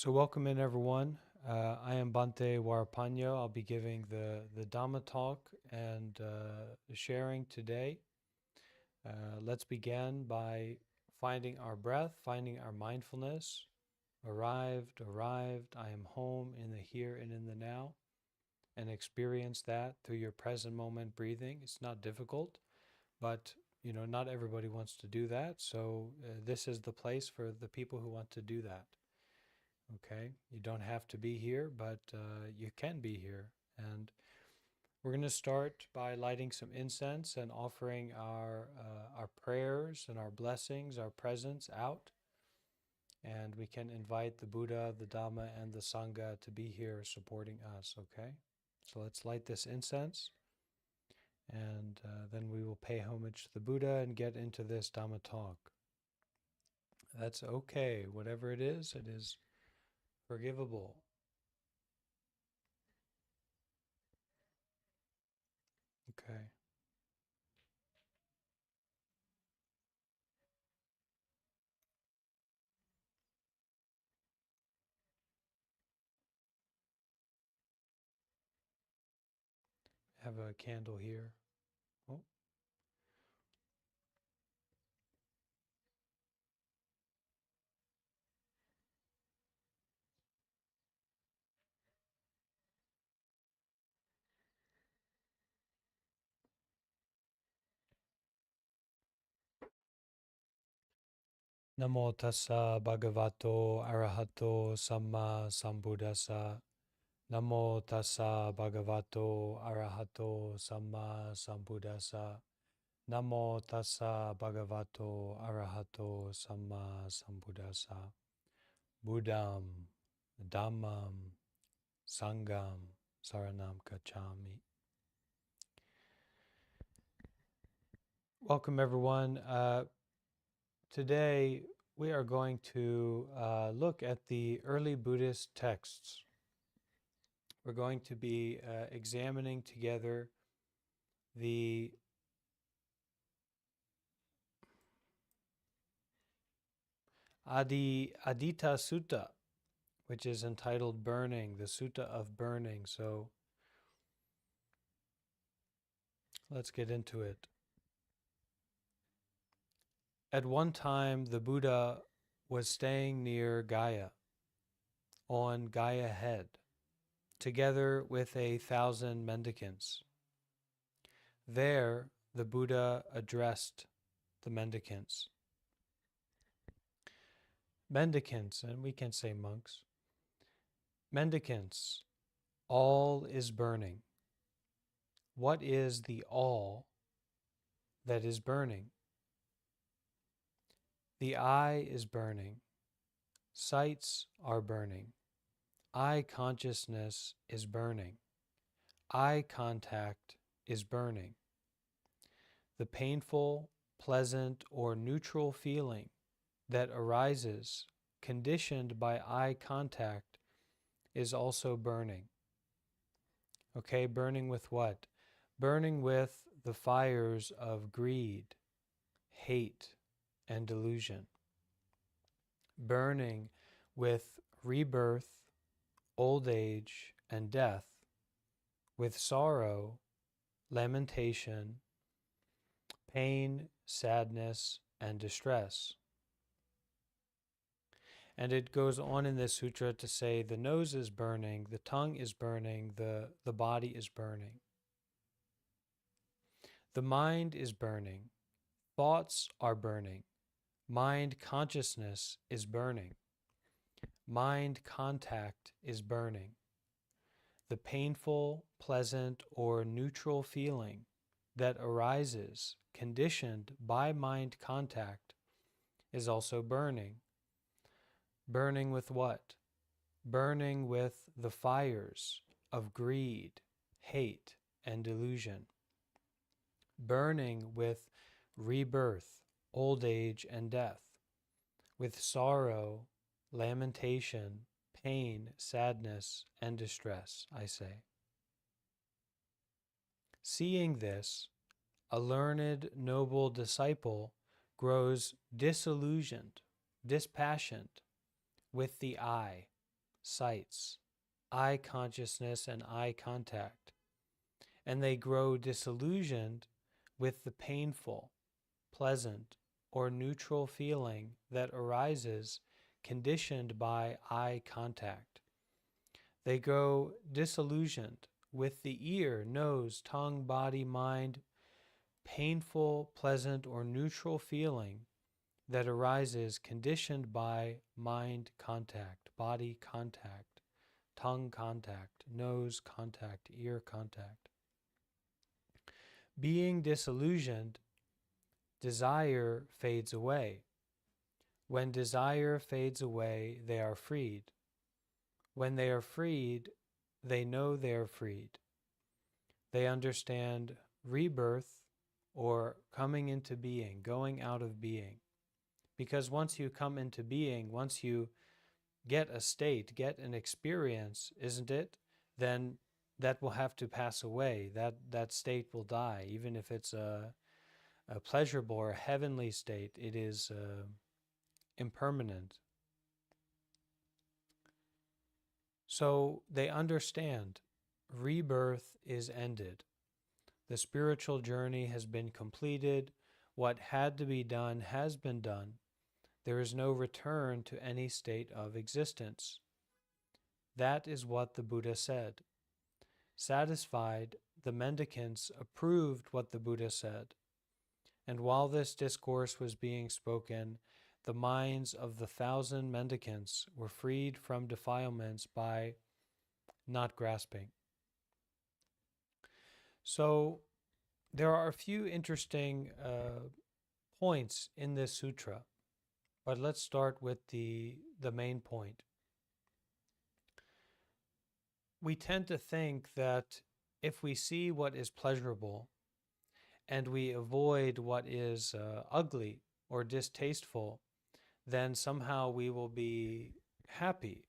So welcome in everyone. I am Bhante Varrapanyo. I'll be giving the Dhamma talk and sharing today. Let's begin by finding our breath, finding our mindfulness. Arrived. I am home in the here and in the now. And experience that through your present moment breathing. It's not difficult, but not everybody wants to do that. So this is the place for the people who want to do that. Okay, you don't have to be here, but you can be here. And we're going to start by lighting some incense and offering our prayers and our blessings, our presence out. And we can invite the Buddha, the Dhamma, and the Sangha to be here supporting us. Okay, so let's light this incense, and then we will pay homage to the Buddha and get into this Dhamma talk. That's okay. Whatever it is forgivable. Okay. Have a candle here. Oh. Namo tassa bhagavato arahato samma sambuddhassa. Namo tassa bhagavato arahato samma sambuddhassa. Namo tassa bhagavato arahato samma sambuddhassa. Buddham, Dhammam, Sangham, Saranam Gacchami. Welcome everyone. Today we are going to look at the early Buddhist texts. We're going to be examining together the Aditta Sutta, which is entitled Burning, the Sutta of Burning. So let's get into it. At one time, the Buddha was staying near Gaya, on Gaya Head, together with 1,000 mendicants. There, the Buddha addressed the mendicants. Mendicants, and we can say monks. Mendicants, all is burning. What is the all that is burning? The eye is burning. Sights are burning. Eye consciousness is burning. Eye contact is burning. The painful, pleasant, or neutral feeling that arises conditioned by eye contact is also burning. Okay, burning with what? Burning with the fires of greed, hate, and delusion. Burning with rebirth, old age, and death, with sorrow, lamentation, pain, sadness, and distress. And it goes on in this sutra to say the nose is burning, the tongue is burning, the body is burning. The mind is burning. Thoughts are burning. Mind consciousness is burning. Mind contact is burning. The painful, pleasant, or neutral feeling that arises conditioned by mind contact is also burning. Burning with what? Burning with the fires of greed, hate, and delusion. Burning with rebirth, old age, and death, with sorrow, lamentation, pain, sadness, and distress, I say. Seeing this, a learned, noble disciple grows disillusioned, dispassionate with the eye, sights, eye consciousness, and eye contact, and they grow disillusioned with the painful, pleasant, or neutral feeling that arises conditioned by eye contact. They grow disillusioned with the ear, nose, tongue, body, mind, painful, pleasant, or neutral feeling that arises conditioned by mind contact, body contact, tongue contact, nose contact, ear contact. Being disillusioned, desire fades away. When desire fades away, they are freed. When they are freed, they know they are freed. They understand rebirth or coming into being, going out of being. Because once you come into being, once you get a state, get an experience, isn't it? Then that will have to pass away. That state will die. Even if it's a pleasurable or a heavenly state, it is impermanent. So they understand rebirth is ended. The spiritual journey has been completed. What had to be done has been done. There is no return to any state of existence. That is what the Buddha said. Satisfied, the mendicants approved what the Buddha said. And while this discourse was being spoken, the minds of the 1,000 mendicants were freed from defilements by not grasping. So there are a few interesting points in this sutra, but let's start with the main point. We tend to think that if we see what is pleasurable and we avoid what is ugly or distasteful, then somehow we will be happy.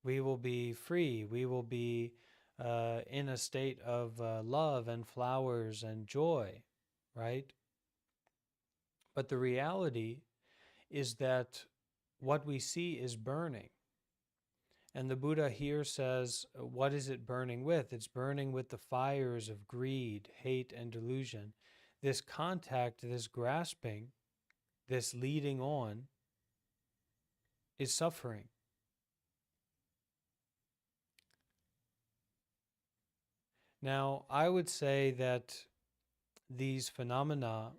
We will be free. We will be in a state of love and flowers and joy, right? But the reality is that what we see is burning. And the Buddha here says, what is it burning with? It's burning with the fires of greed, hate, and delusion. This contact, this grasping, this leading on is suffering. Now, I would say that these phenomena,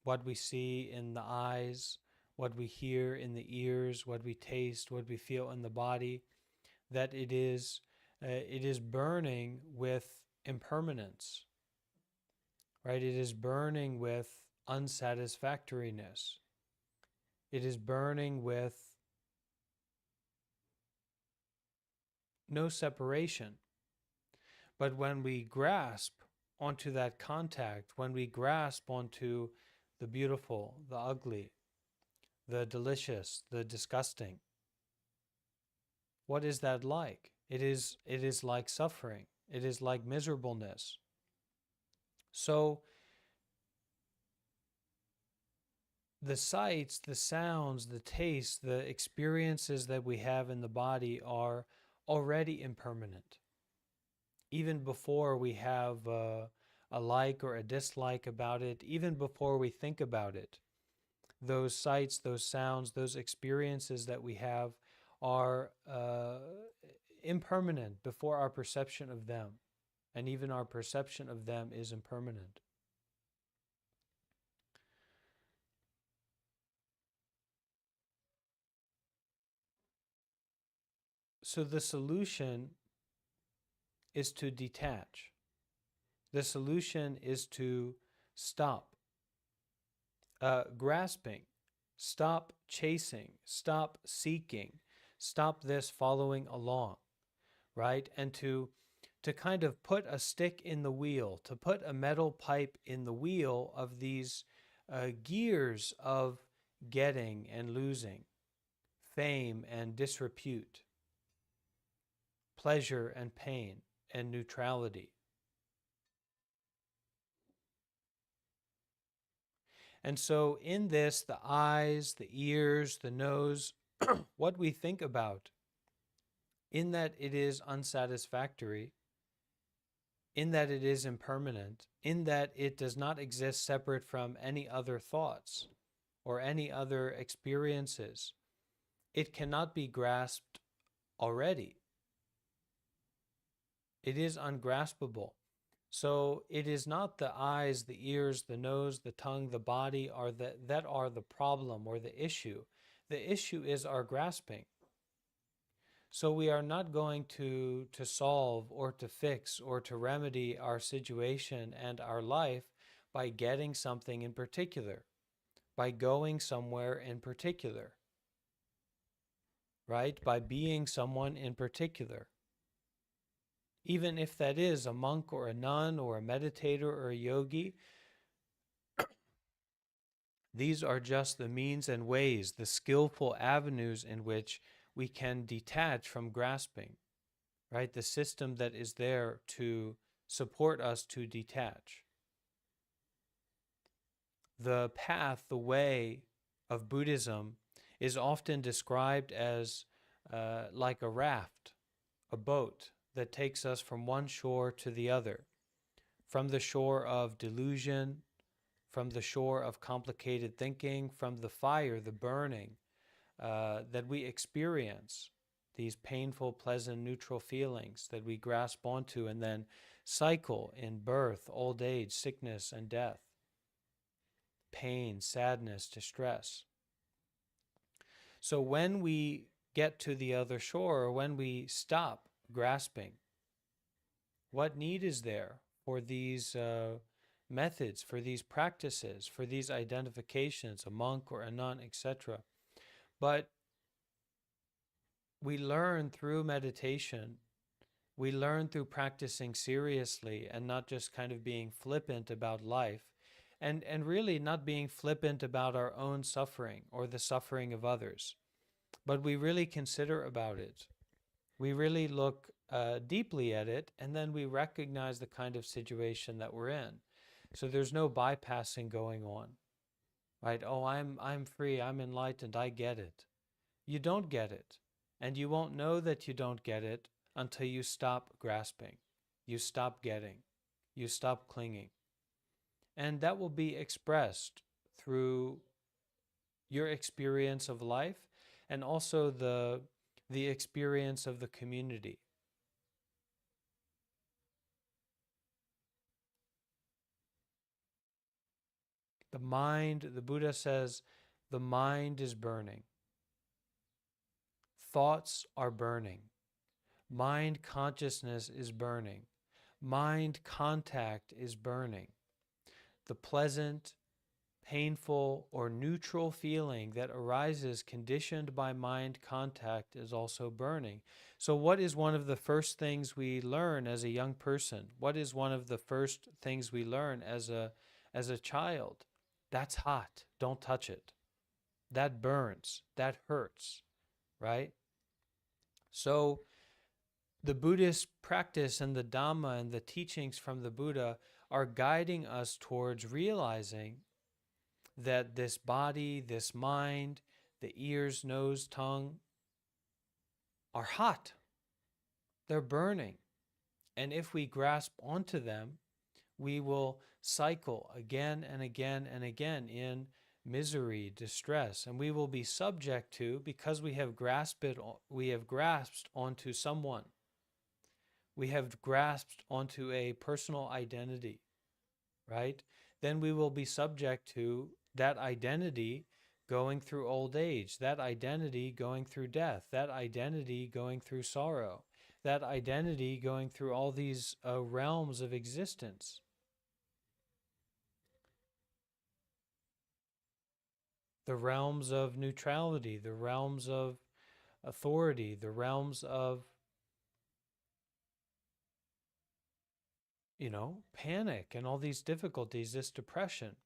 what we see in the eyes, what we hear in the ears, what we taste, what we feel in the body, that it is burning with impermanence, right? It is burning with unsatisfactoriness. It is burning with no separation. But when we grasp onto that contact, when we grasp onto the beautiful, the ugly, the delicious, the disgusting, what is that like? It is like suffering. It is like miserableness. So the sights, the sounds, the tastes, the experiences that we have in the body are already impermanent. Even before we have a like or a dislike about it, even before we think about it, those sights, those sounds, those experiences that we have are impermanent before our perception of them. And even our perception of them is impermanent. So the solution is to detach. The solution is to stop grasping, stop chasing, stop seeking, stop this following along, right? And to kind of put a stick in the wheel, to put a metal pipe in the wheel of these gears of getting and losing, fame and disrepute, pleasure and pain, and neutrality. And so in this, the eyes, the ears, the nose, what we think about in that it is unsatisfactory, in that it is impermanent, in that it does not exist separate from any other thoughts or any other experiences. It cannot be grasped already. It is ungraspable. So it is not the eyes, the ears, the nose, the tongue, the body that are the problem or the issue. The issue is our grasping. So we are not going to solve or to fix or to remedy our situation and our life by getting something in particular, by going somewhere in particular, right? By being someone in particular. Even if that is a monk or a nun or a meditator or a yogi, these are just the means and ways, the skillful avenues in which we can detach from grasping, right? The system that is there to support us to detach. The path, the way of Buddhism is often described as like a raft, a boat that takes us from one shore to the other, from the shore of delusion, from the shore of complicated thinking, from the fire, the burning that we experience, these painful, pleasant, neutral feelings that we grasp onto and then cycle in birth, old age, sickness, and death, pain, sadness, distress. So when we get to the other shore, or when we stop grasping, what need is there for these methods, for these practices, for these identifications, a monk or a nun, etc.? But we learn through meditation, we learn through practicing seriously and not just kind of being flippant about life, and really not being flippant about our own suffering or the suffering of others. But we really consider about it. We really look deeply at it, and then we recognize the kind of situation that we're in. So there's no bypassing going on, right? Oh, I'm free, I'm enlightened, I get it. You don't get it. And you won't know that you don't get it until you stop grasping, you stop getting, you stop clinging. And that will be expressed through your experience of life and also the experience of the community. The mind, the Buddha says, the mind is burning. Thoughts are burning. Mind consciousness is burning. Mind contact is burning. The pleasant, painful, or neutral feeling that arises conditioned by mind contact is also burning. So what is one of the first things we learn as a young person? What is one of the first things we learn as a child? That's hot. Don't touch it. That burns. That hurts, right? So the Buddhist practice and the Dhamma and the teachings from the Buddha are guiding us towards realizing that this body, this mind, the ears, nose, tongue are hot. They're burning. And if we grasp onto them, we will cycle again and again and again in misery, distress, and we will be subject to, because we have grasped onto someone. We have grasped onto a personal identity, right? Then we will be subject to that identity going through old age, that identity going through death, that identity going through sorrow, that identity going through all these realms of existence. The realms of neutrality, the realms of authority, the realms of, panic and all these difficulties, this depression.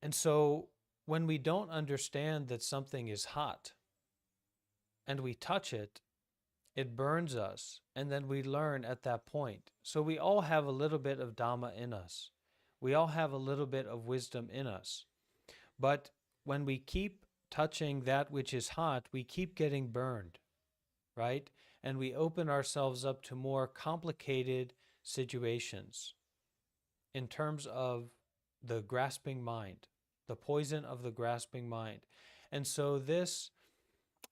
And so when we don't understand that something is hot and we touch it, it burns us, and then we learn at that point. So we all have a little bit of Dhamma in us. We all have a little bit of wisdom in us. But when we keep touching that which is hot, we keep getting burned. right? And we open ourselves up to more complicated situations in terms of the grasping mind, the poison of the grasping mind. And so this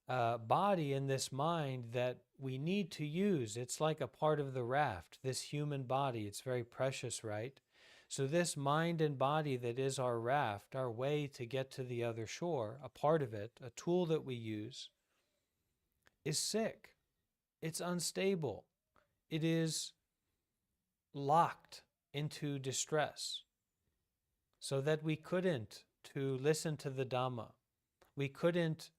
body and this mind that we need to use, it's like a part of the raft, this human body, it's very precious, right? So this mind and body that is our raft, our way to get to the other shore, a part of it, a tool that we use, is sick. It's unstable. It is locked into distress, so that we couldn't to listen to the Dhamma. We couldn't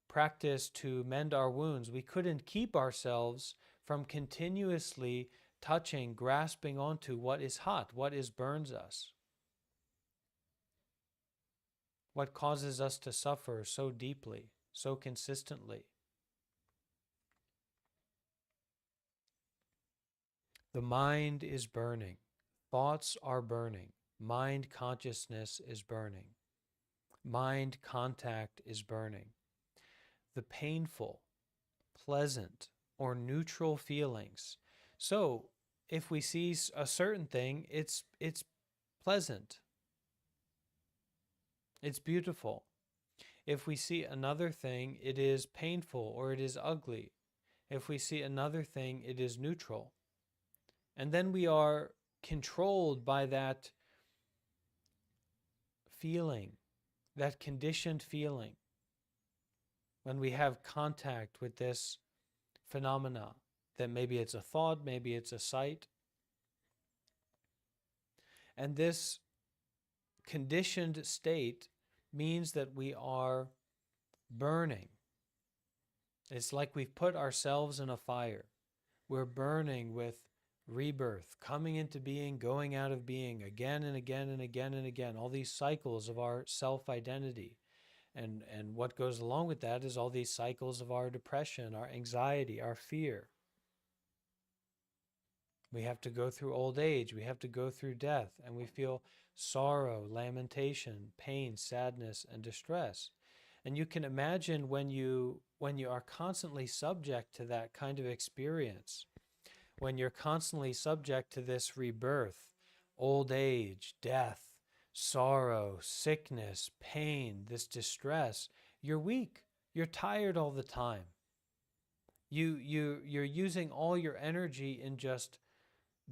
practice to mend our wounds. We couldn't keep ourselves from continuously touching, grasping onto what is hot, what burns us, what causes us to suffer so deeply, so consistently. The mind is burning. Thoughts are burning. Mind consciousness is burning. Mind contact is burning. The painful, pleasant, or neutral feelings. So, if we see a certain thing, it's pleasant. It's beautiful. If we see another thing, it is painful or it is ugly. If we see another thing, it is neutral. And then we are controlled by that feeling, that conditioned feeling, when we have contact with this phenomena, that maybe it's a thought, maybe it's a sight. And this conditioned state means that we are burning. It's like we've put ourselves in a fire. We're burning with rebirth, coming into being, going out of being, again and again and again and again, all these cycles of our self-identity. And what goes along with that is all these cycles of our depression, our anxiety, our fear. We have to go through old age, we have to go through death, and we feel sorrow, lamentation, pain, sadness, and distress. And you can imagine when you are constantly subject to that kind of experience, when you're constantly subject to this rebirth, old age, death, sorrow, sickness, pain, this distress, you're weak. You're tired all the time. You're using all your energy in just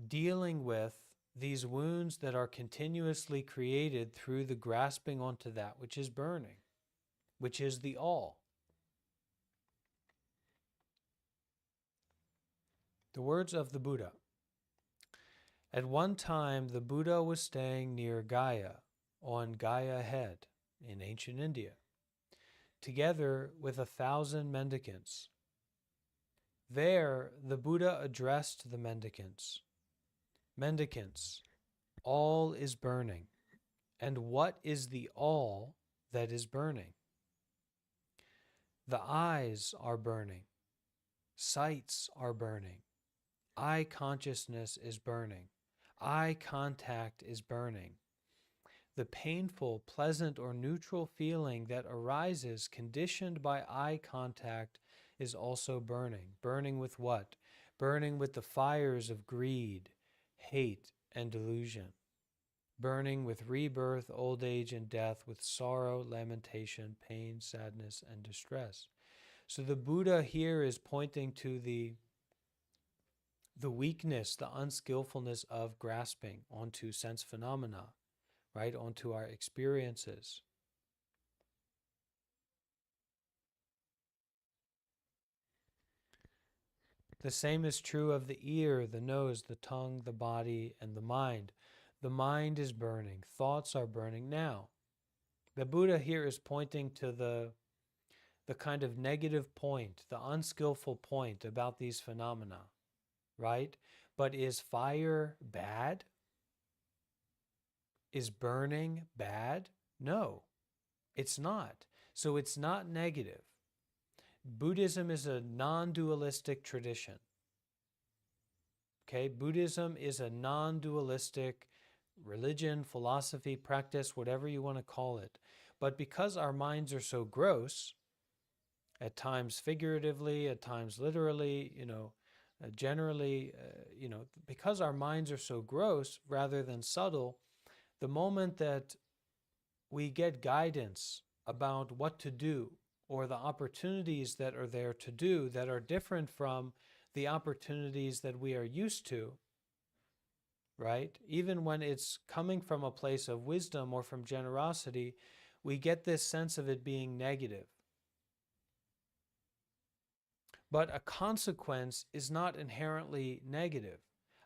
dealing with these wounds that are continuously created through the grasping onto that which is burning, which is the all. The words of the Buddha. At one time, the Buddha was staying near Gaya, on Gaya Head, in ancient India, together with 1,000 mendicants. There, the Buddha addressed the mendicants. Mendicants, all is burning. And what is the all that is burning? The eyes are burning. Sights are burning. Eye consciousness is burning. Eye contact is burning. The painful, pleasant, or neutral feeling that arises conditioned by eye contact is also burning. Burning with what? Burning with the fires of greed, hate, and delusion. Burning with rebirth, old age, and death, with sorrow, lamentation, pain, sadness, and distress. So the Buddha here is pointing to the weakness, the unskillfulness of grasping onto sense phenomena, right, onto our experiences. The same is true of the ear, the nose, the tongue, the body, and the mind. The mind is burning. Thoughts are burning. Now, the Buddha here is pointing to the kind of negative point, the unskillful point about these phenomena, right? But is fire bad? Is burning bad? No, it's not. So it's not negative. Buddhism is a non-dualistic tradition. Okay, Buddhism is a non-dualistic religion, philosophy, practice, whatever you want to call it. But because our minds are so gross, at times figuratively, at times literally, generally, because our minds are so gross rather than subtle, the moment that we get guidance about what to do or the opportunities that are there to do that are different from the opportunities that we are used to, right? Even when it's coming from a place of wisdom or from generosity, we get this sense of it being negative. But a consequence is not inherently negative.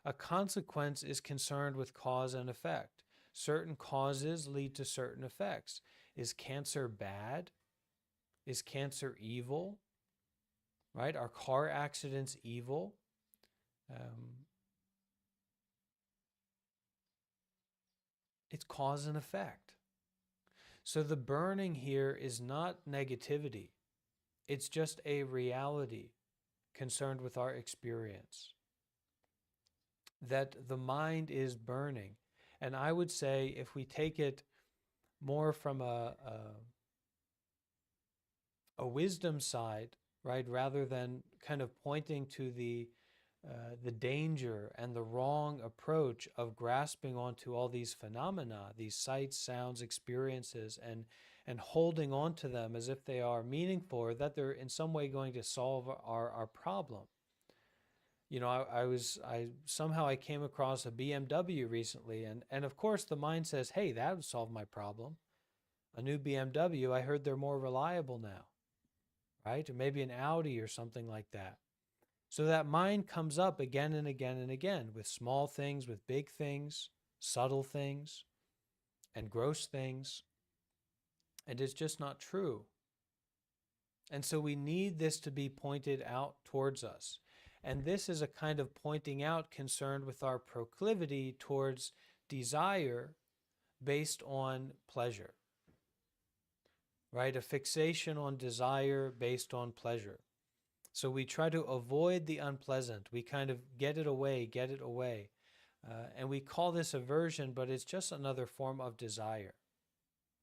A consequence is concerned with cause and effect. Certain causes lead to certain effects. Is cancer bad? Is cancer evil? Right? Are car accidents evil? It's cause and effect. So the burning here is not negativity. It's just a reality concerned with our experience. That the mind is burning. And I would say if we take it more from a wisdom side, right, rather than kind of pointing to the danger and the wrong approach of grasping onto all these phenomena, these sights, sounds, experiences, and holding on to them as if they are meaningful or that they're in some way going to solve our problem. I somehow I came across a BMW recently, and of course the mind says, hey, that would solve my problem. A new BMW, I heard they're more reliable now, right? Or maybe an Audi or something like that. So that mind comes up again and again and again with small things, with big things, subtle things, and gross things. And it's just not true. And so we need this to be pointed out towards us. And this is a kind of pointing out concerned with our proclivity towards desire based on pleasure, right? A fixation on desire based on pleasure. So we try to avoid the unpleasant. We kind of get it away. And we call this aversion, but it's just another form of desire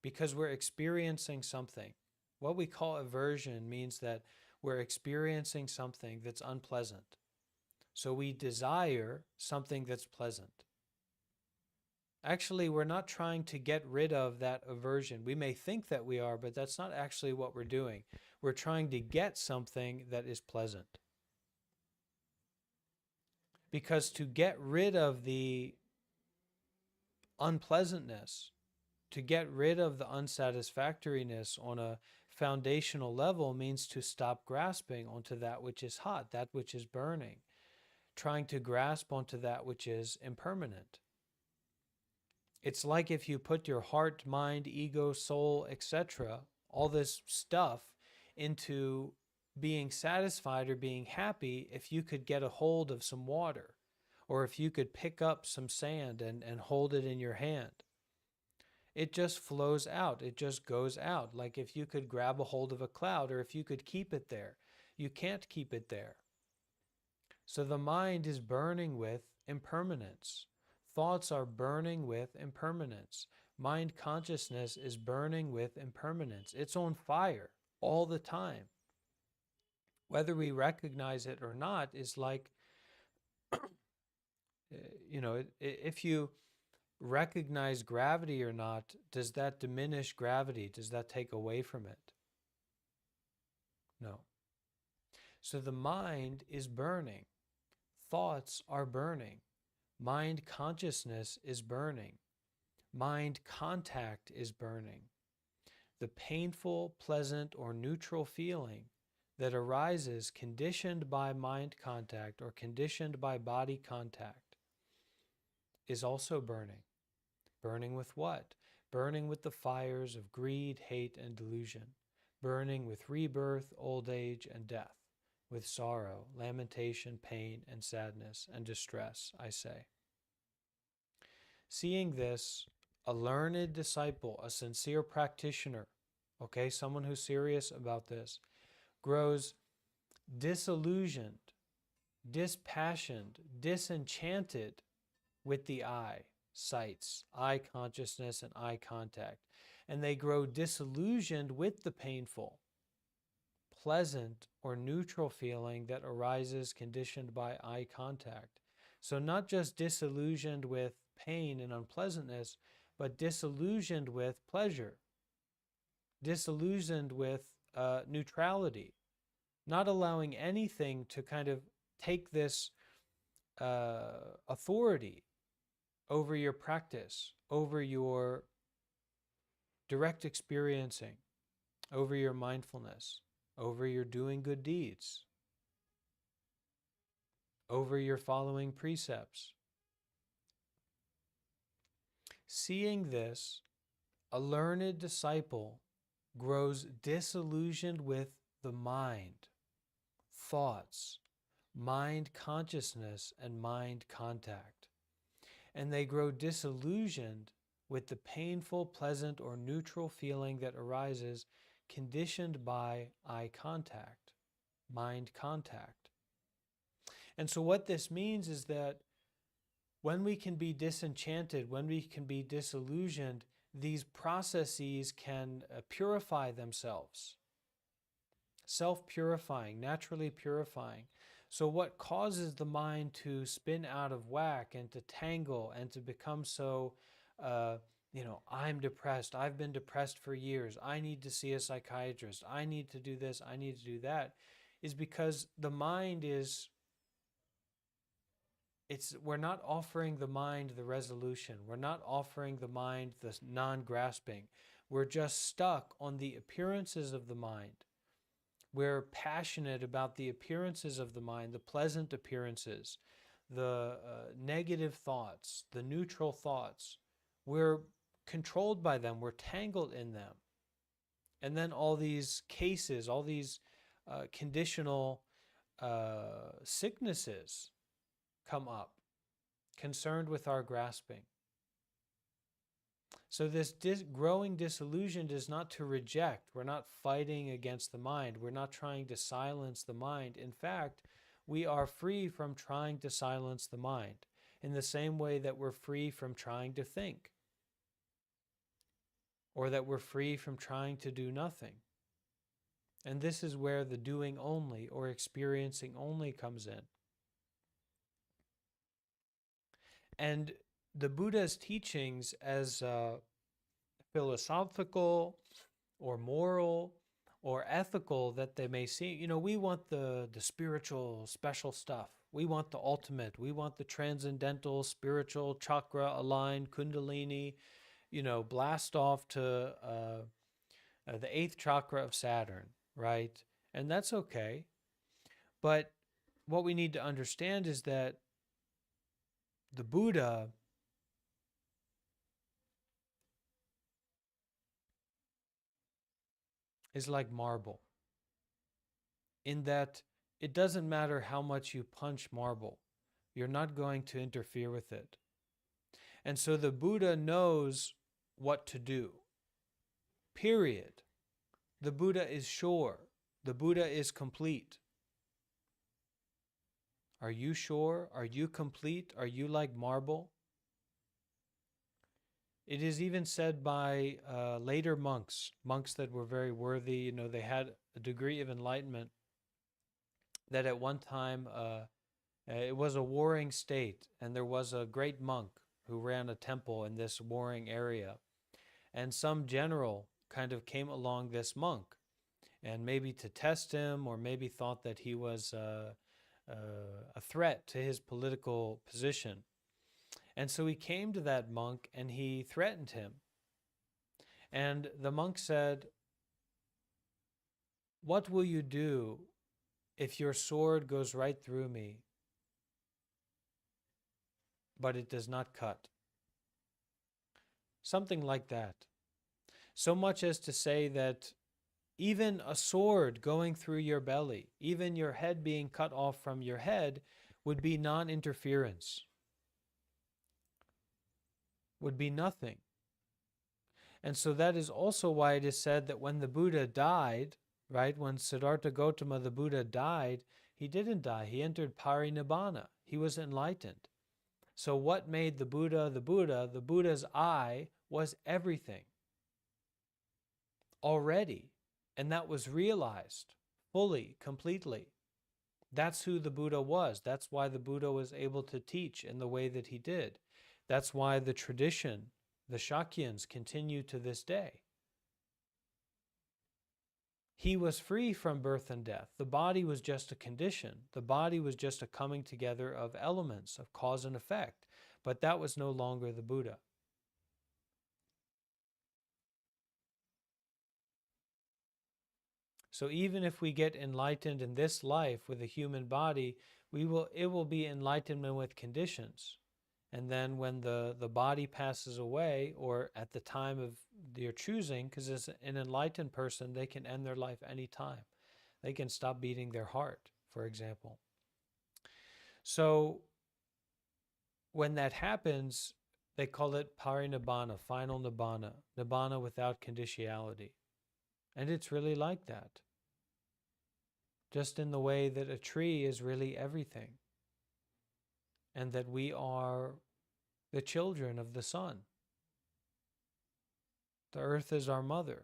because we're experiencing something. What we call aversion means that we're experiencing something that's unpleasant. So we desire something that's pleasant. Actually, we're not trying to get rid of that aversion. We may think that we are, but that's not actually what we're doing. We're trying to get something that is pleasant. Because to get rid of the unpleasantness, to get rid of the unsatisfactoriness on a foundational level means to stop grasping onto that which is hot, that which is burning, trying to grasp onto that which is impermanent. It's like if you put your heart, mind, ego, soul, etc., all this stuff into being satisfied or being happy if you could get a hold of some water or if you could pick up some sand and hold it in your hand. It just flows out. It just goes out. Like if you could grab a hold of a cloud or if you could keep it there. You can't keep it there. So the mind is burning with impermanence. Thoughts are burning with impermanence. Mind consciousness is burning with impermanence. It's on fire all the time. Whether we recognize it or not is like, if you recognize gravity or not, does that diminish gravity? Does that take away from it? No. So the mind is burning. Thoughts are burning. Mind consciousness is burning. Mind contact is burning. The painful, pleasant, or neutral feeling that arises conditioned by mind contact or conditioned by body contact is also burning. Burning with what? Burning with the fires of greed, hate, and delusion. Burning with rebirth, old age, and death. With sorrow, lamentation, pain, and sadness, and distress, I say. Seeing this, a learned disciple, a sincere practitioner, okay, someone who's serious about this, grows disillusioned, dispassioned, disenchanted with the eye, sights, eye consciousness, and eye contact. And they grow disillusioned with the painful, pleasant or neutral feeling that arises conditioned by eye contact. So not just disillusioned with pain and unpleasantness, but disillusioned with pleasure, disillusioned with neutrality, not allowing anything to kind of take this authority over your practice, over your direct experiencing, over your mindfulness, over your doing good deeds, over your following precepts. Seeing this, a learned disciple grows disillusioned with the mind, thoughts, mind consciousness, and mind contact. And they grow disillusioned with the painful, pleasant, or neutral feeling that arises conditioned by eye contact, mind contact. And so what this means is that when we can be disenchanted, when we can be disillusioned, these processes can purify themselves, self-purifying, naturally purifying. So what causes the mind to spin out of whack and to tangle and to become so, I'm depressed, I've been depressed for years, I need to see a psychiatrist, I need to do this, I need to do that, is because the mind is, we're not offering the mind the resolution. We're not offering the mind the non-grasping. We're just stuck on the appearances of the mind. We're passionate about the appearances of the mind, the pleasant appearances, the negative thoughts, the neutral thoughts. We're controlled by them. We're tangled in them. And then all these cases, all these conditional sicknesses come up, concerned with our grasping. So this growing disillusion is not to reject. We're not fighting against the mind. We're not trying to silence the mind. In fact, we are free from trying to silence the mind in the same way that we're free from trying to think, or that we're free from trying to do nothing. And this is where the doing only or experiencing only comes in. And the Buddha's teachings, as philosophical or moral or ethical that they may seem, we want the spiritual special stuff. We want the ultimate. We want the transcendental, spiritual, chakra aligned, kundalini, blast off to the 8th chakra of Saturn, right? And that's okay. But what we need to understand is that the Buddha is like marble, in that it doesn't matter how much you punch marble, you're not going to interfere with it. And so the Buddha knows what to do, period. The Buddha is sure. The Buddha is complete. Are you sure? Are you complete? Are you like marble? It is even said by later monks that were very worthy. They had a degree of enlightenment, that at one time it was a warring state, and there was a great monk who ran a temple in this warring area. And some general kind of came along this monk, and maybe to test him, or maybe thought that he was a threat to his political position. And so he came to that monk and he threatened him. And the monk said, "What will you do if your sword goes right through me, but it does not cut?" Something like that. So much as to say that even a sword going through your belly, even your head being cut off from your head, would be non-interference, would be nothing. And so that is also why it is said that when the Buddha died, right, when Siddhartha Gautama, the Buddha, died, he didn't die. He entered parinibbana. He was enlightened. So what made the Buddha the Buddha? The Buddha's eye was everything already. And that was realized fully, completely. That's who the Buddha was. That's why the Buddha was able to teach in the way that he did. That's why the tradition, the Shakyans, continue to this day. He was free from birth and death. The body was just a condition. The body was just a coming together of elements, of cause and effect. But that was no longer the Buddha. So even if we get enlightened in this life with a human body, it will be enlightenment with conditions. And then when the body passes away, or at the time of your choosing, because as an enlightened person, they can end their life anytime. They can stop beating their heart, for example. So when that happens, they call it parinibbana, final nibbana, nibbana without conditionality. And it's really like that. Just in the way that a tree is really everything. And that we are the children of the sun. The earth is our mother.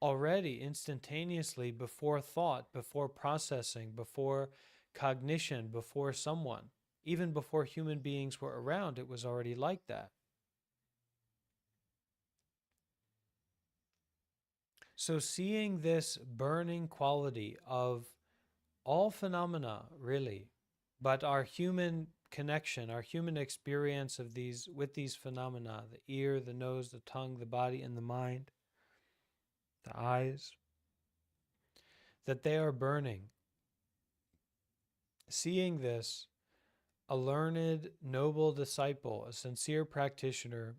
Already, instantaneously, before thought, before processing, before cognition, before someone, even before human beings were around, it was already like that. So seeing this burning quality of all phenomena, really, but our human connection, our human experience of with these phenomena, the ear, the nose, the tongue, the body, and the mind, the eyes, that they are burning. Seeing this, a learned, noble disciple, a sincere practitioner,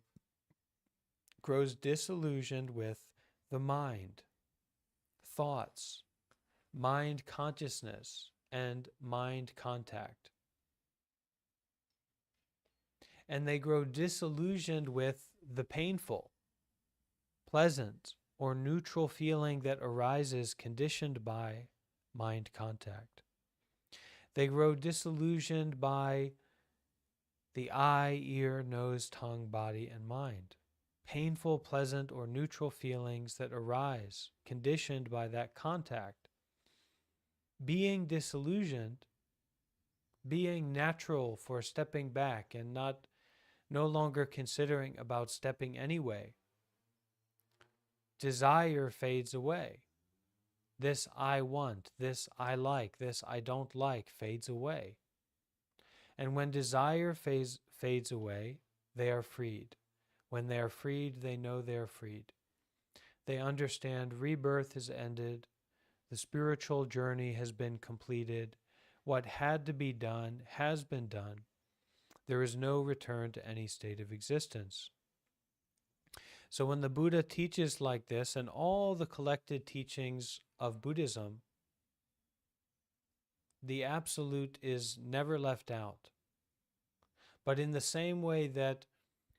grows disillusioned with the mind, thoughts, mind consciousness, and mind contact. And they grow disillusioned with the painful, pleasant, or neutral feeling that arises conditioned by mind contact. They grow disillusioned by the eye, ear, nose, tongue, body, and mind. Painful, pleasant, or neutral feelings that arise conditioned by that contact. Being disillusioned, being natural for stepping back and no longer considering about stepping anyway. Desire fades away. This I want, this I like, this I don't like fades away. And when desire fades away, they are freed. When they are freed, they know they are freed. They understand rebirth has ended, the spiritual journey has been completed, what had to be done has been done. There is no return to any state of existence. So when the Buddha teaches like this, and all the collected teachings of Buddhism, the absolute is never left out. But in the same way that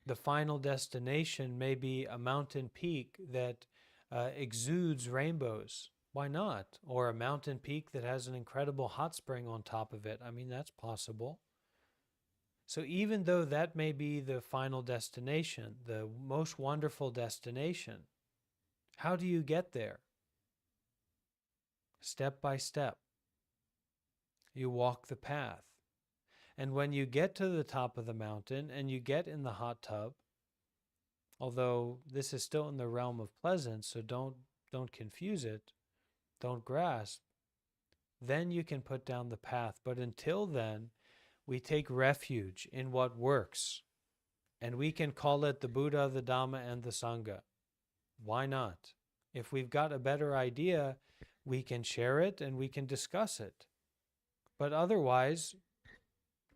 the final destination may be a mountain peak that exudes rainbows, why not? Or a mountain peak that has an incredible hot spring on top of it. I mean, that's possible. So even though that may be the final destination, the most wonderful destination, how do you get there? Step by step. You walk the path. And when you get to the top of the mountain and you get in the hot tub, although this is still in the realm of pleasance, so don't confuse it, don't grasp, then you can put down the path. But until then, we take refuge in what works. And we can call it the Buddha, the Dhamma, and the Sangha. Why not? If we've got a better idea, we can share it and we can discuss it. But otherwise,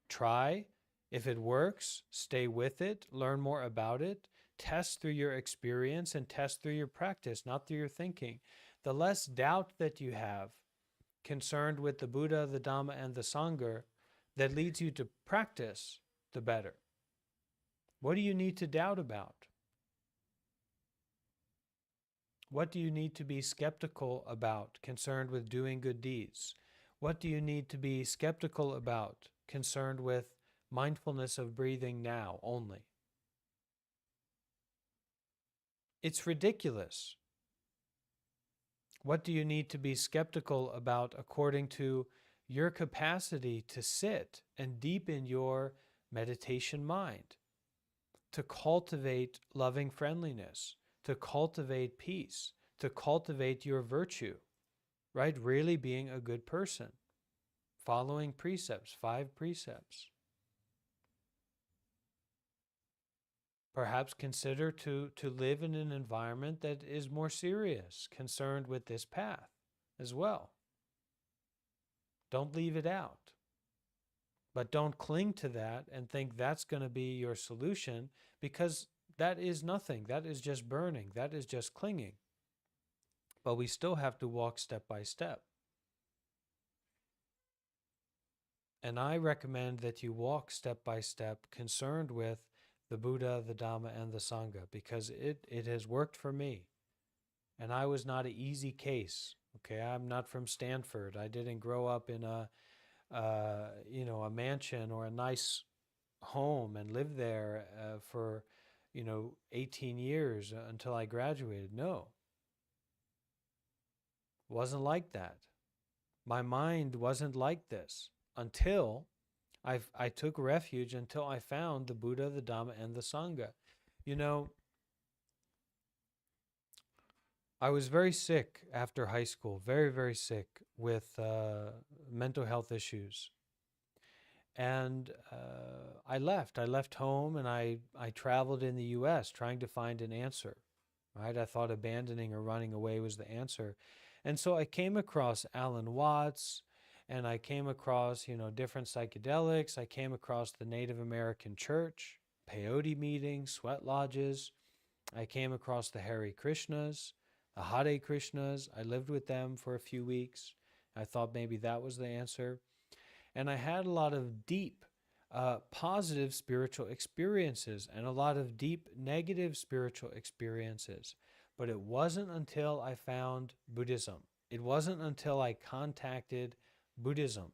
try. If it works, stay with it, learn more about it, test through your experience and test through your practice, not through your thinking. The less doubt that you have concerned with the Buddha, the Dhamma, and the Sangha that leads you to practice, the better. What do you need to doubt about? What do you need to be skeptical about, concerned with doing good deeds? What do you need to be skeptical about, concerned with mindfulness of breathing now only? It's ridiculous. What do you need to be skeptical about according to your capacity to sit and deepen your meditation mind, to cultivate loving friendliness, to cultivate peace, to cultivate your virtue, right? Really being a good person, following precepts, 5 precepts. Perhaps consider to live in an environment that is more serious, concerned with this path as well. Don't leave it out. But don't cling to that and think that's going to be your solution, because that is nothing. That is just burning. That is just clinging. But we still have to walk step by step. And I recommend that you walk step by step, concerned with the Buddha, the Dhamma, and the Sangha, because it has worked for me. And I was not an easy case. Okay, I'm not from Stanford. I didn't grow up in a mansion or a nice home and live there for 18 years until I graduated. No, wasn't like that. My mind wasn't like this until I took refuge, until I found the Buddha, the Dhamma, and the Sangha. I was very sick after high school, very, very sick with mental health issues. And I left home, and I traveled in the U.S. trying to find an answer, right? I thought abandoning or running away was the answer. And so I came across Alan Watts, and I came across, different psychedelics. I came across the Native American church, peyote meetings, sweat lodges. I came across the Hare Krishnas, the Hare Krishnas. I lived with them for a few weeks. I thought maybe that was the answer. And I had a lot of deep, positive spiritual experiences and a lot of deep negative spiritual experiences. But it wasn't until I found Buddhism. It wasn't until I contacted Buddhism,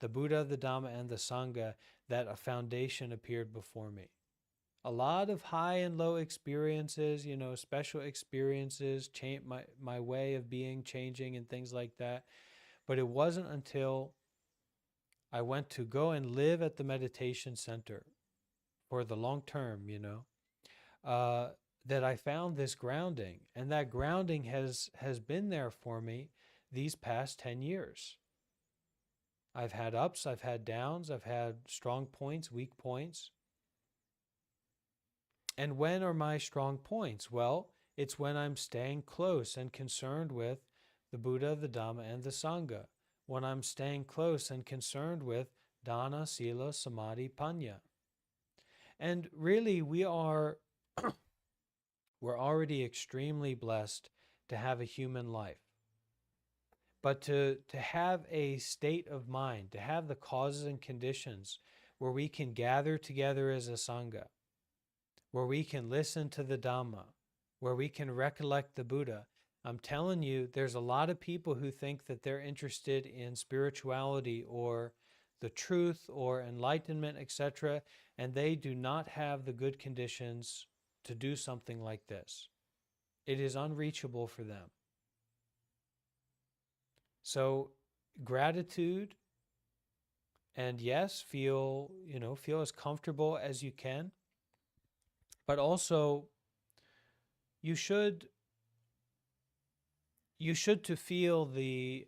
the Buddha, the Dhamma, and the Sangha, that a foundation appeared before me. A lot of high and low experiences, special experiences, my way of being changing and things like that. But it wasn't until I went to go and live at the meditation center for the long term, that I found this grounding. And that grounding has been there for me these past 10 years. I've had ups, I've had downs, I've had strong points, weak points. And when are my strong points? Well, it's when I'm staying close and concerned with the Buddha, the Dhamma, and the Sangha. When I'm staying close and concerned with Dana, Sila, Samadhi, Panya. And really, we're already extremely blessed to have a human life. But to have a state of mind, to have the causes and conditions where we can gather together as a Sangha, where we can listen to the Dhamma, where we can recollect the Buddha. I'm telling you, there's a lot of people who think that they're interested in spirituality or the truth or enlightenment, etc., and they do not have the good conditions to do something like this. It is unreachable for them. So gratitude, and yes, feel as comfortable as you can, but also you should to feel the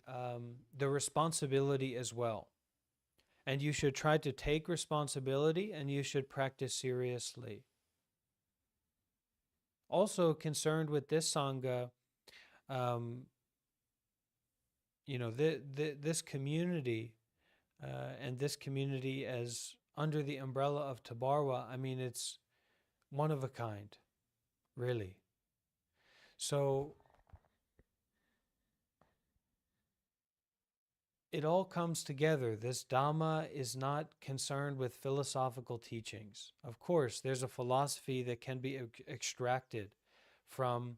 responsibility as well. And you should try to take responsibility, and you should practice seriously. Also concerned with this Sangha, this community, and this community as under the umbrella of Tabarwa, it's one of a kind, really. So it all comes together. This Dhamma is not concerned with philosophical teachings. Of course, there's a philosophy that can be extracted from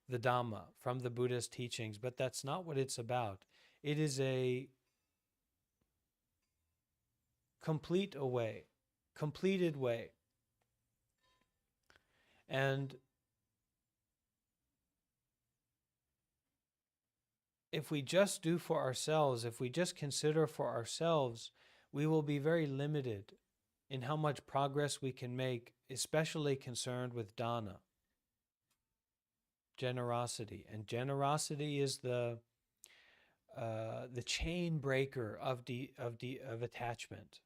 the Dhamma, from the Buddhist teachings, but that's not what it's about. It is a completed way. And if we just do for ourselves, if we just consider for ourselves, we will be very limited in how much progress we can make, especially concerned with dana, generosity. And generosity is the chain breaker of attachment.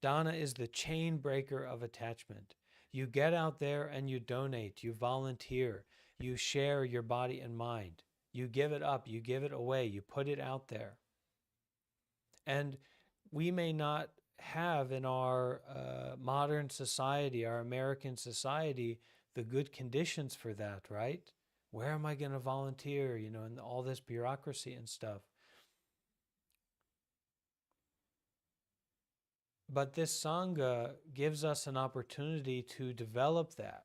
Dana is the chain breaker of attachment. You get out there and you donate, you volunteer, you share your body and mind. You give it up, you give it away, you put it out there. And we may not have in our modern society, our American society, the good conditions for that, right? Where am I going to volunteer, and all this bureaucracy and stuff. But this Sangha gives us an opportunity to develop that,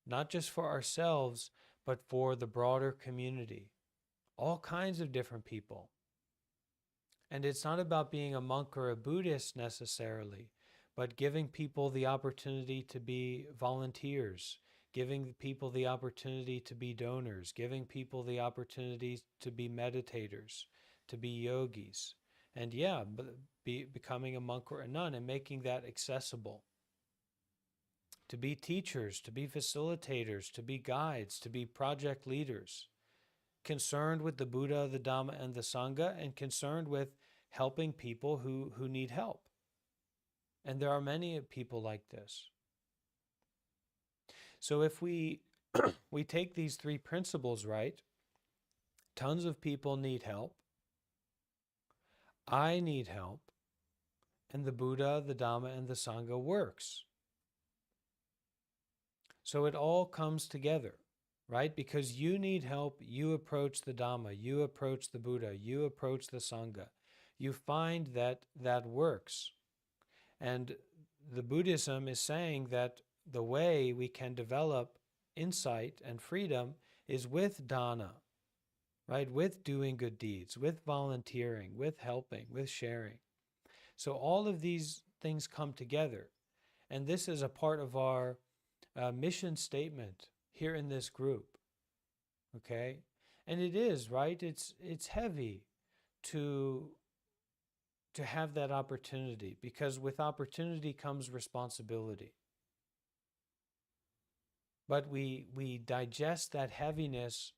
not just for ourselves, but for the broader community, all kinds of different people. And it's not about being a monk or a Buddhist necessarily, but giving people the opportunity to be volunteers, giving people the opportunity to be donors, giving people the opportunity to be meditators, to be yogis, and becoming a monk or a nun and making that accessible. To be teachers, to be facilitators, to be guides, to be project leaders, concerned with the Buddha, the Dhamma, and the Sangha, and concerned with helping people who need help. And there are many people like this. So if we take these three principles right, tons of people need help, I need help, and the Buddha, the Dhamma, and the Sangha works. So it all comes together, right? Because you need help, you approach the Dhamma, you approach the Buddha, you approach the Sangha. You find that works. And the Buddhism is saying that the way we can develop insight and freedom is with dana, right? With doing good deeds, with volunteering, with helping, with sharing. So all of these things come together. And this is a part of our mission statement here in this group, okay? And it is, right? It's heavy to have that opportunity, because with opportunity comes responsibility. But we digest that heaviness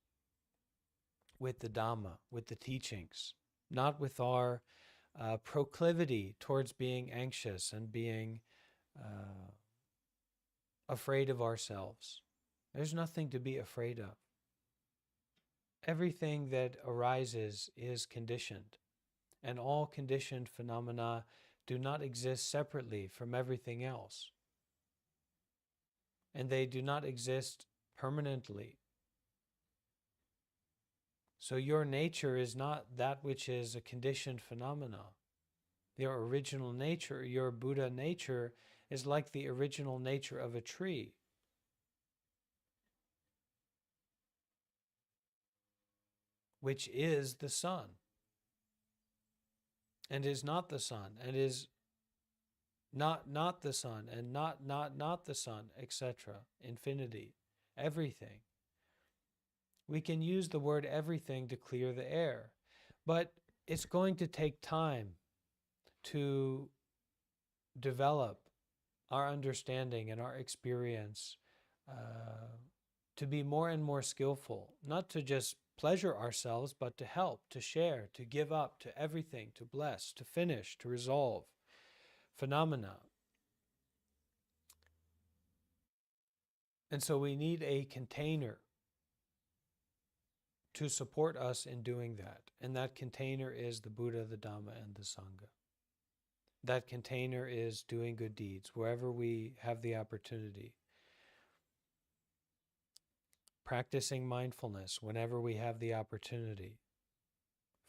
with the Dhamma, with the teachings, not with our proclivity towards being anxious and being afraid of ourselves. There's nothing to be afraid of. Everything that arises is conditioned, and all conditioned phenomena do not exist separately from everything else. And they do not exist permanently. So your nature is not that which is a conditioned phenomena. Your original nature, your Buddha nature, is like the original nature of a tree. Which is the sun. And is not the sun, and is not the sun, and not the sun, etc. Infinity. Everything. We can use the word everything to clear the air, but it's going to take time to develop our understanding and our experience, to be more and more skillful, not to just pleasure ourselves, but to help, to share, to give up, to everything, to bless, to finish, to resolve phenomena. And so we need a container to support us in doing that. And that container is the Buddha, the Dhamma, and the Sangha. That container is doing good deeds wherever we have the opportunity. Practicing mindfulness whenever we have the opportunity.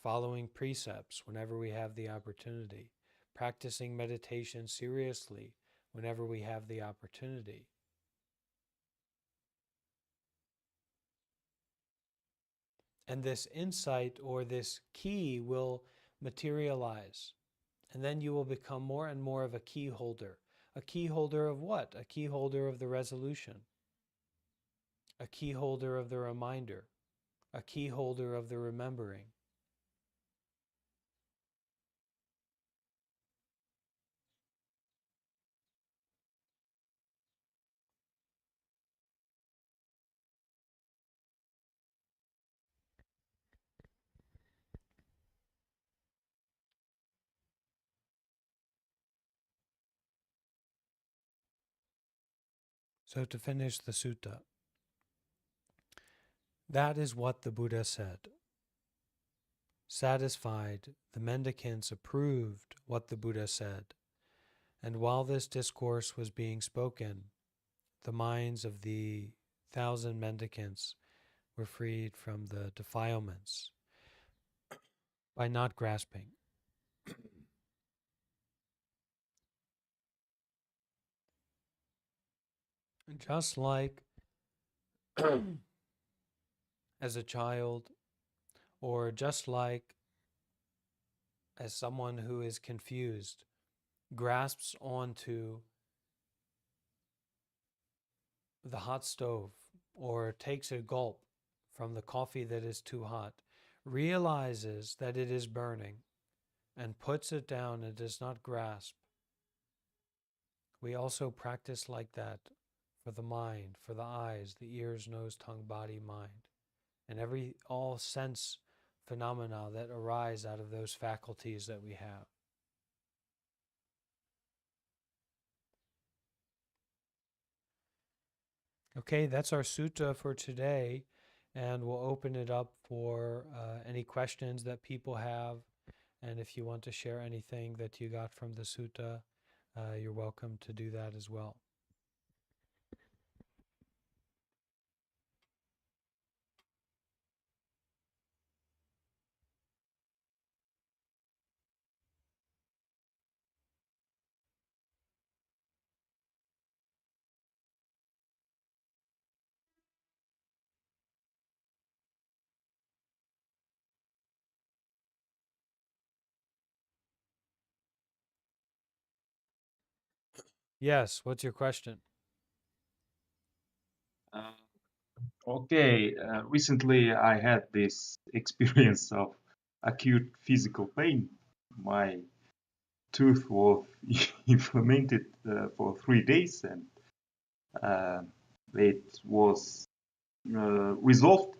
Following precepts whenever we have the opportunity. Practicing meditation seriously whenever we have the opportunity. And this insight or this key will materialize. And then you will become more and more of a key holder. A key holder of what? A key holder of the resolution. A key holder of the reminder. a key holder of the remembering. So to finish the sutta, that is what the Buddha said. Satisfied, the mendicants approved what the Buddha said, and while this discourse was being spoken, the minds of the 1,000 mendicants were freed from the defilements by not grasping. Just like as a child, or just like as someone who is confused grasps onto the hot stove or takes a gulp from the coffee that is too hot, realizes that it is burning, and puts it down and does not grasp. We also practice like that for the mind, for the eyes, the ears, nose, tongue, body, mind, and all sense phenomena that arise out of those faculties that we have. Okay, that's our sutta for today, and we'll open it up for any questions that people have. And if you want to share anything that you got from the sutta, you're welcome to do that as well. Yes, what's your question? Uh, okay, recently I had this experience of acute physical pain. My tooth was inflamed for 3 days, and uh, it was resolved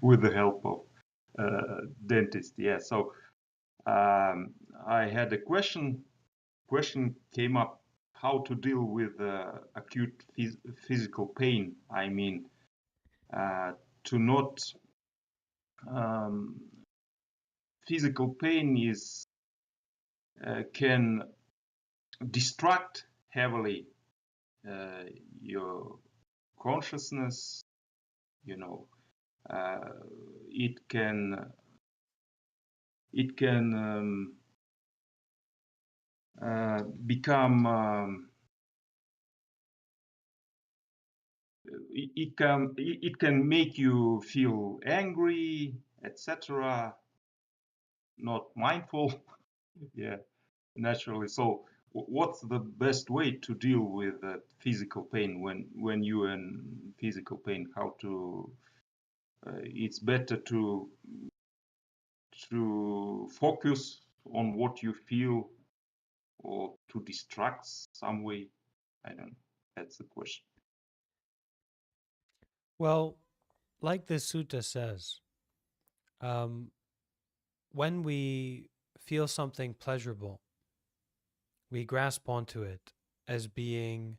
with the help of dentist. Yeah, so I had a question. Question came up: how to deal with acute physical pain? I mean, to not physical pain is can distract heavily your consciousness. You know, uh, it can become it can make you feel angry, etc. Not mindful. Yeah, naturally. So what's the best way to deal with physical pain when you're in physical pain? How to it's better to focus on what you feel, or to distract some way. I don't know. That's the question. Well, like this sutta says, um, when we feel something pleasurable, we grasp onto it as being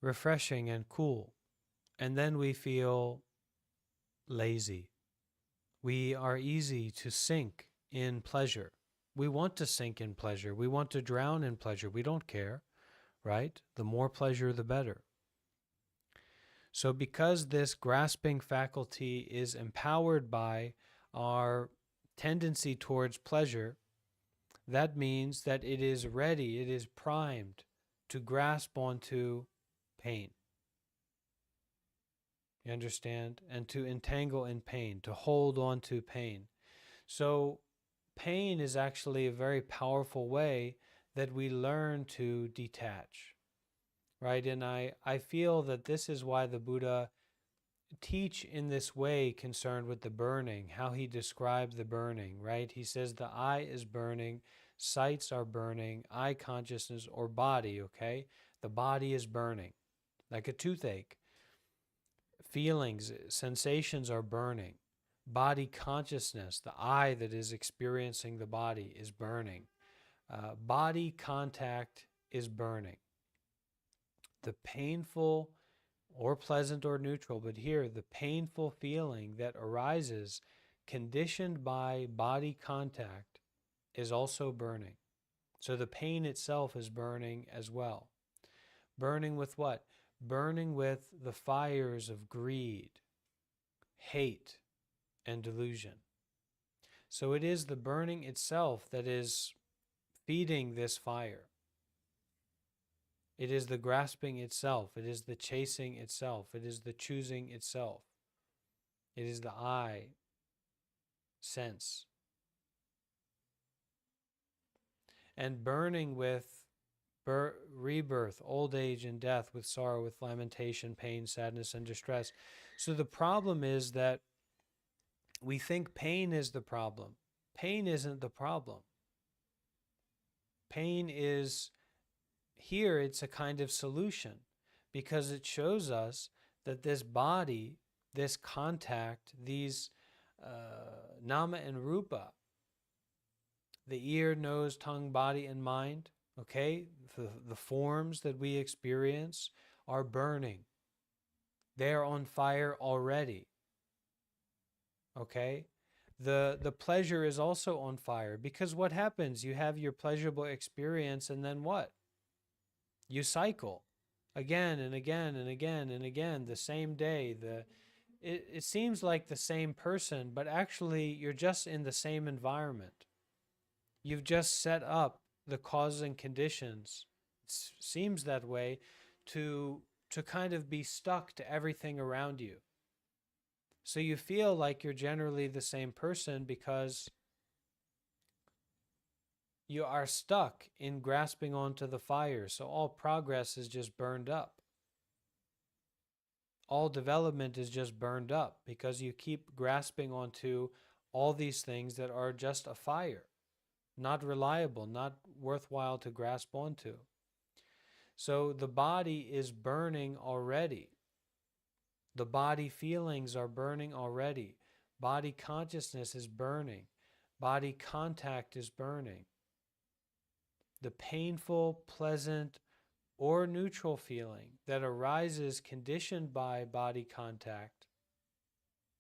refreshing and cool, and then we feel lazy. We are easy to sink in pleasure. We want to sink in pleasure. We want to drown in pleasure. We don't care, right? The more pleasure, the better. So, because this grasping faculty is empowered by our tendency towards pleasure, that means that it is ready, it is primed to grasp onto pain. You understand? And to entangle in pain, to hold on to pain. So, pain is actually a very powerful way that we learn to detach, right? And I feel that this is why the Buddha teach in this way concerned with the burning, how he described the burning, right? He says the eye is burning, sights are burning, eye consciousness or body, okay? The body is burning, like a toothache. Feelings, sensations are burning. Body consciousness, the I that is experiencing the body, is burning. Body contact is burning. The painful or pleasant or neutral, but here the painful feeling that arises conditioned by body contact is also burning. So the pain itself is burning as well. Burning with what? Burning with the fires of greed, hate, and delusion. So it is the burning itself that is feeding this fire. It is the grasping itself. It is the chasing itself. It is the choosing itself. It is the I sense. And burning with rebirth, old age, and death, with sorrow, with lamentation, pain, sadness, and distress. So the problem is that we think pain is the problem. Pain isn't the problem. Pain is, here it's a kind of solution, because it shows us that this body, this contact, these nama and rupa, the ear, nose, tongue, body, and mind, okay, the forms that we experience are burning. They are on fire already. Okay? The pleasure is also on fire, because what happens? You have your pleasurable experience, and then what? You cycle again and again and again and again, the same day. It seems like the same person, but actually you're just in the same environment. You've just set up the causes and conditions, seems that way, to kind of be stuck to everything around you. So you feel like you're generally the same person because you are stuck in grasping onto the fire. So all progress is just burned up. All development is just burned up because you keep grasping onto all these things that are just a fire, not reliable, not worthwhile to grasp onto. So the body is burning already. The body feelings are burning already. Body consciousness is burning. Body contact is burning. The painful, pleasant, or neutral feeling that arises conditioned by body contact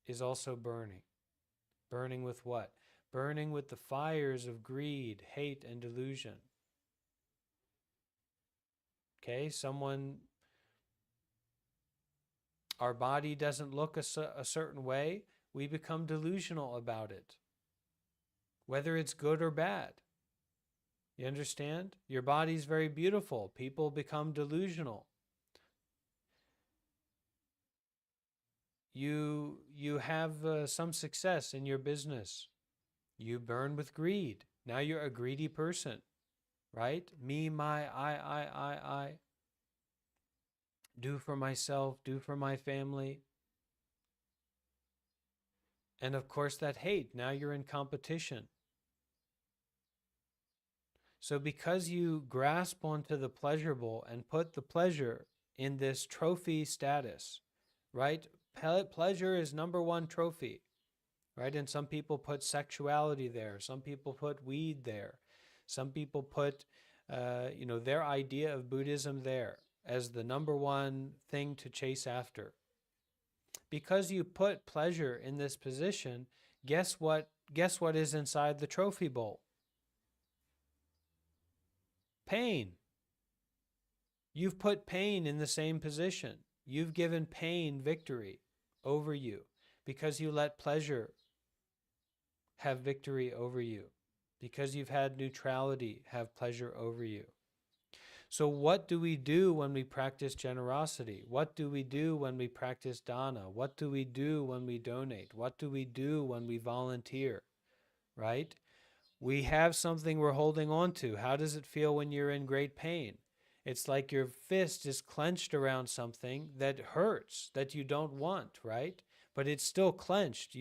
is also burning. Burning with what? Burning with the fires of greed, hate, and delusion. Okay, our body doesn't look a certain way, we become delusional about it, whether it's good or bad. You understand? Your body's very beautiful. People become delusional. You have some success in your business. You burn with greed. Now you're a greedy person, right? Me, my, I. Do for myself, do for my family. And of course that hate. Now you're in competition. So because you grasp onto the pleasurable and put the pleasure in this trophy status, right? Pleasure is number one trophy, right? And some people put sexuality there. Some people put weed there. Some people put, their idea of Buddhism there as the number one thing to chase after. Because you put pleasure in this position, guess what is inside the trophy bowl? Pain. You've put pain in the same position. You've given pain victory over you because you let pleasure have victory over you, because you've had neutrality have pleasure over you. So what do we do when we practice generosity? What do we do when we practice dana? What do we do when we donate? What do we do when we volunteer? Right? We have something we're holding on to. How does it feel when you're in great pain? It's like your fist is clenched around something that hurts, that you don't want, right? But it's still clenched.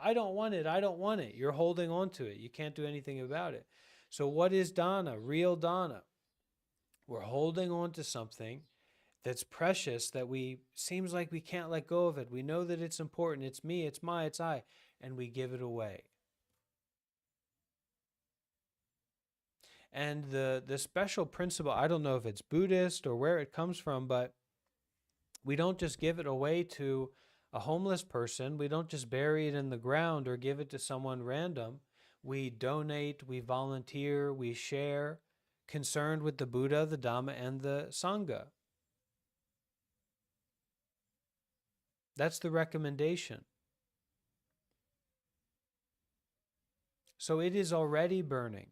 I don't want it. I don't want it. You're holding on to it. You can't do anything about it. So what is dana? Real dana. We're holding on to something that's precious, that we seems like we can't let go of it. We know that it's important. It's me, it's my, it's I, and we give it away. And the special principle, I don't know if it's Buddhist or where it comes from, but we don't just give it away to a homeless person. We don't just bury it in the ground or give it to someone random. We donate, we volunteer, we share, concerned with the Buddha, the Dhamma, and the Sangha. That's the recommendation. So it is already burning.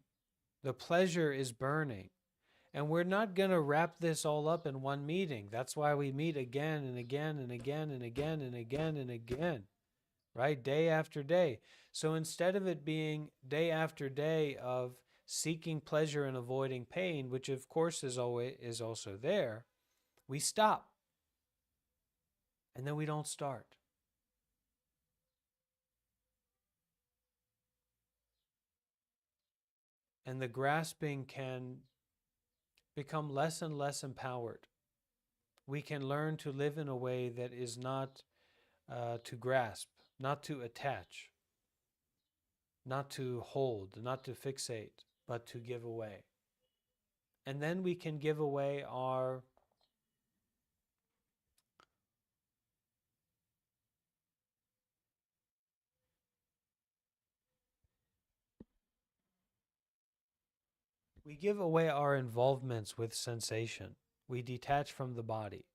The pleasure is burning. And we're not going to wrap this all up in one meeting. That's why we meet again and again and again and again and again and again, right? Day after day. So instead of it being day after day of seeking pleasure and avoiding pain, which of course is also there, we stop. And then we don't start. And the grasping can become less and less empowered. We can learn to live in a way that is not to grasp, not to attach, not to hold, not to fixate, but to give away. And then we can give away our involvements with sensation. We detach from the body,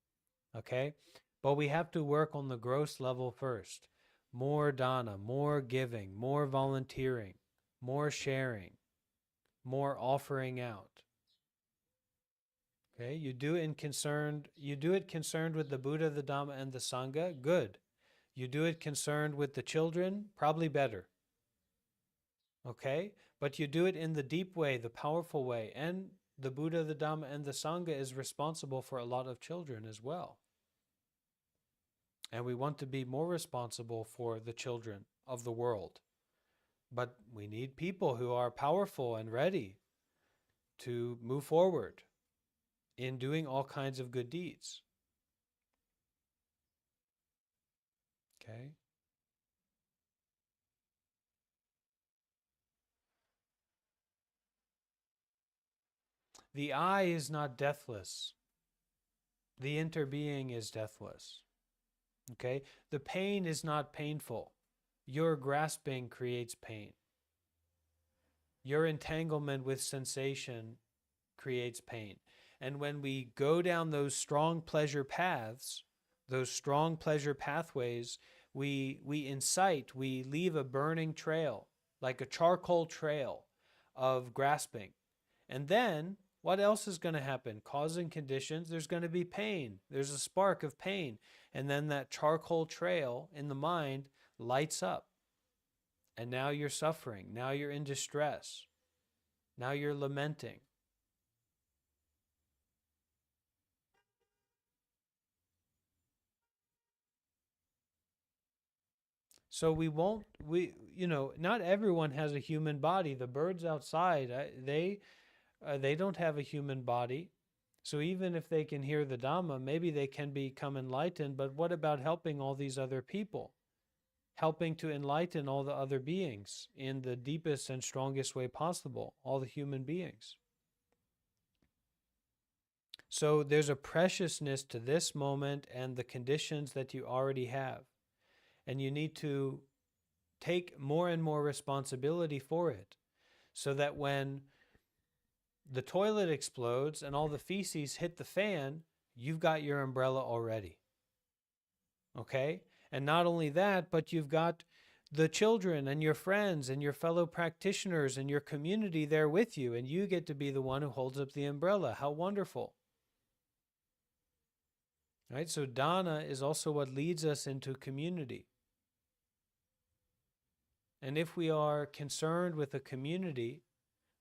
okay? But we have to work on the gross level first. More dana, more giving, more volunteering, more sharing, more offering out. Okay, you do it concerned with the Buddha, the Dhamma, and the Sangha, good. You do it concerned with the children, probably better. Okay? But you do it in the deep way, the powerful way, and the Buddha, the Dhamma, and the Sangha is responsible for a lot of children as well. And we want to be more responsible for the children of the world. But we need people who are powerful and ready to move forward in doing all kinds of good deeds. Okay? The I is not deathless. The interbeing is deathless. Okay? The pain is not painful. Your grasping creates pain. Your entanglement with sensation creates pain. And when we go down those strong pleasure paths, those strong pleasure pathways, we incite, we leave a burning trail, like a charcoal trail of grasping. And then what else is going to happen? Causing conditions, there's going to be pain. There's a spark of pain. And then that charcoal trail in the mind lights up. And now you're suffering. Now you're in distress. Now you're lamenting. So not everyone has a human body. The birds outside, they don't have a human body. So even if they can hear the Dhamma, maybe they can become enlightened. But what about helping all these other people? Helping to enlighten all the other beings in the deepest and strongest way possible, all the human beings. So there's a preciousness to this moment and the conditions that you already have. And you need to take more and more responsibility for it, so that when the toilet explodes and all the feces hit the fan, you've got your umbrella already. Okay? And not only that, but you've got the children and your friends and your fellow practitioners and your community there with you, and you get to be the one who holds up the umbrella. How wonderful. Right? So dana is also what leads us into community. And if we are concerned with a community,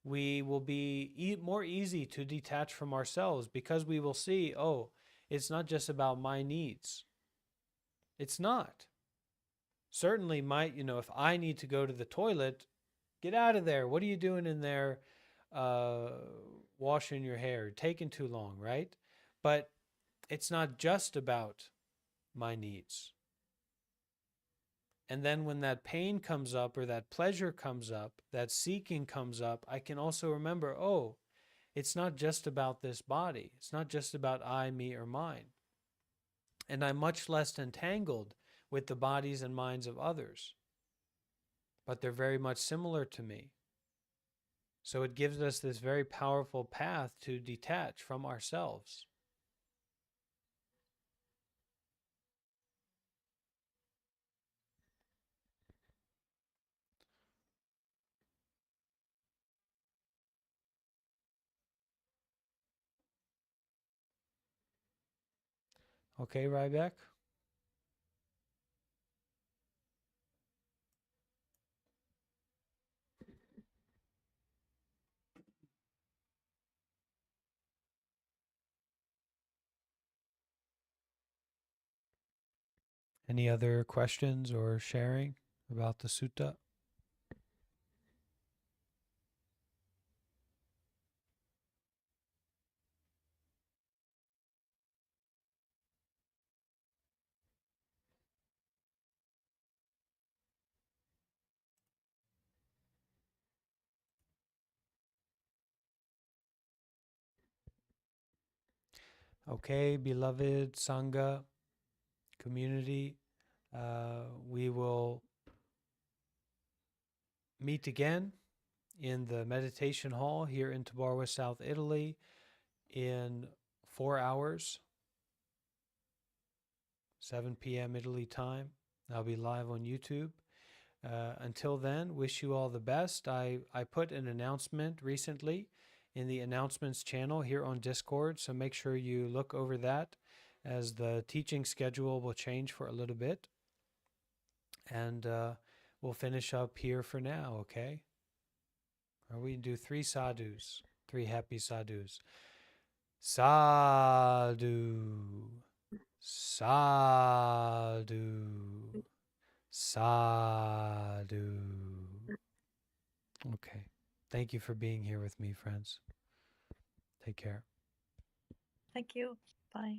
we will be more easy to detach from ourselves, because we will see, oh, it's not just about my needs. It's not. Certainly, if I need to go to the toilet, get out of there. What are you doing in there, washing your hair? Taking too long, right? But it's not just about my needs. And then when that pain comes up, or that pleasure comes up, that seeking comes up, I can also remember, oh, it's not just about this body. It's not just about I, me, or mine. And I'm much less entangled with the bodies and minds of others, but they're very much similar to me. So it gives us this very powerful path to detach from ourselves. Okay, Ryback? Any other questions or sharing about the sutta? Okay, beloved Sangha community, we will meet again in the meditation hall here in Tabarwa, South Italy, in 4 hours, 7 p.m. Italy time. I'll be live on YouTube. Until then, wish you all the best. I put an announcement recently in the announcements channel here on Discord, so make sure you look over that, as the teaching schedule will change for a little bit. And we'll finish up here for now, okay? Or we do 3 sadhus, 3 happy sadhus. Sadhu, sadhu, sadhu. Okay. Thank you for being here with me, friends. Take care. Thank you. Bye.